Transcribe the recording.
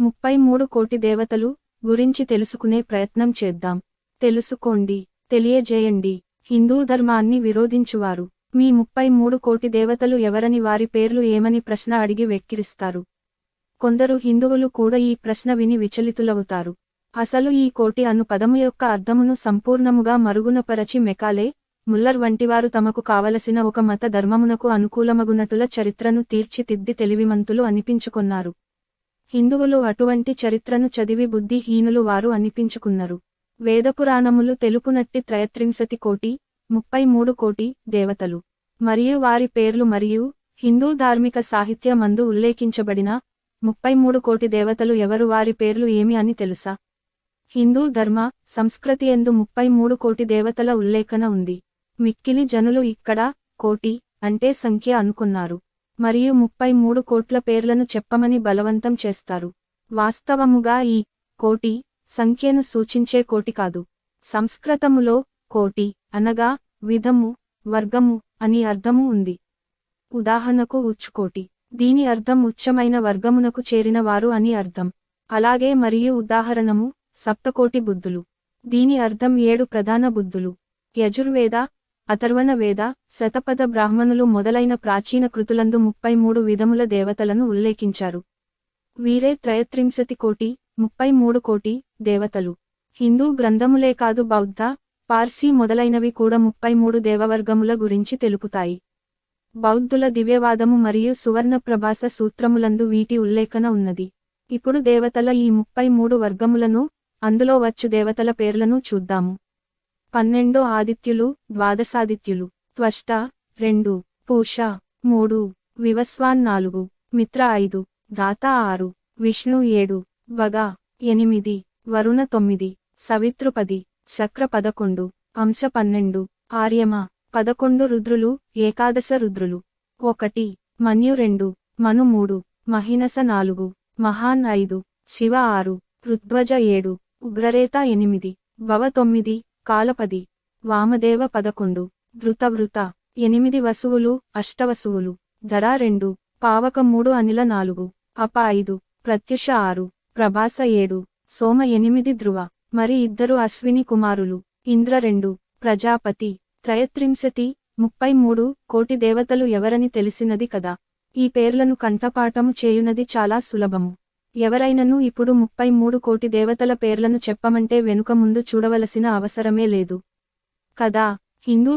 33 కోటి దేవతలు గురించి తెలుసుకునే ప్రయత్నం చేద్దాం. తెలుసుకోండి, తెలియజేయండి. హిందూ ధర్మాన్ని విరోధించువారు మీ 33 కోటి దేవతలు ఎవరని వారి పేర్లు ఏమని ప్రశ్న అడిగి వెక్కిరిస్తారు. కొందరు హిందువులు కూడా ఈ ప్రశ్న విని విచలితులవుతారు. అసలు ఈ కోటి అను పదము యొక్క అర్థమును సంపూర్ణముగా మరుగునపరచి మెకాలే, ముల్లర్ వంటివారు తమకు కావలసిన ఒక మత ధర్మమునకు అనుకూలమగునటుల చరిత్రను తీర్చిదిద్ది తెలివిమంతులు అనిపించుకొన్నారు. హిందువులు అటువంటి చరిత్రను చదివి బుద్ధిహీనులు వారు అనిపించుకున్నారు. వేదపురాణములు తెలుపునట్టి 33 కోటి, 33 కోటి దేవతలు మరియు వారి పేర్లు మరియు హిందూ ధార్మిక సాహిత్య మందు ఉల్లేఖించబడిన 33 కోటి దేవతలు ఎవరు, వారి పేర్లు ఏమి అని తెలుసా? హిందూ ధర్మ సంస్కృతియందు 33 కోటి దేవతల ఉల్లేఖన ఉంది. మిక్కిలి జనులు ఇక్కడ కోటి అంటే సంఖ్య అనుకున్నారు మరియు 33 కోట్ల పేర్లను చెప్పమని బలవంతం చేస్తారు. వాస్తవముగా ఈ కోటి సంఖ్యను సూచించే కోటి కాదు. సంస్కృతములో కోటి అనగా విధము, వర్గము అని అర్థము ఉంది. ఉదాహరణకు ఉచ్చుకోటి, దీని అర్థం ఉచ్చమైన వర్గమునకు చేరిన వారు అని అర్థం. అలాగే మరియు ఉదాహరణము సప్తకోటి బుద్ధులు, దీని అర్థం 7 ప్రధాన బుద్ధులు. యజుర్వేద, అథర్వణ వేద, శతపథ బ్రాహ్మణులు మొదలైన ప్రాచీన కృతులందు 33 విధముల దేవతలను ఉల్లేఖించారు. వీరే 33 కోటి, 33 కోటి దేవతలు. హిందూ గ్రంథములే కాదు బౌద్ధ, పార్సీ మొదలైనవి కూడా 33 దేవవర్గముల గురించి తెలుపుతాయి. బౌద్ధుల దివ్యవాదము మరియు సువర్ణ ప్రభాస సూత్రములందు వీటి ఉల్లేఖన ఉన్నది. ఇప్పుడు దేవతల ఈ 33 వర్గములను, అందులో వచ్చు దేవతల పేర్లను చూద్దాము. 12 ఆదిత్యులు, ద్వాదశాదిత్యులు. త్వష్ట 2, పూష 3, వివస్వాన్ 4, మిత్ర 5, దాత 6, విష్ణు 7, భగ 8, వరుణ 9, సవితృ 10, శక్ర 11, అంశ 12, ఆర్యమ 11 రుద్రులు, ఏకాదశ రుద్రులు. 1 మన్యు 2, మను 3, మహినస 4, మహాన్ 5, శివ 6, రుద్ధ్వజ 7, ఉగ్రరేత 8, భవ 9, కాల 10, వామదేవ 11, ధృతవృత 8 వసువులు, అష్టవసువులు. ధర 2, పావక 3, అనిల 4, అప 5, ప్రత్యుష 6, ప్రభాస 7, సోమ 8, ధ్రువ మరి 2 అశ్విని కుమారులు. ఇంద్ర 2, ప్రజాపతి. 33 కోటి దేవతలు ఎవరని తెలిసినది కదా. ఈ పేర్లను కంఠపాఠము చేయునది చాలా సులభము. ఎవరైనను ఇప్పుడు 33 కోటి దేవతల పేర్లను చెప్పమంటే వెనుక ముందు చూడవలసిన అవసరమే లేదు కదా. హిందూ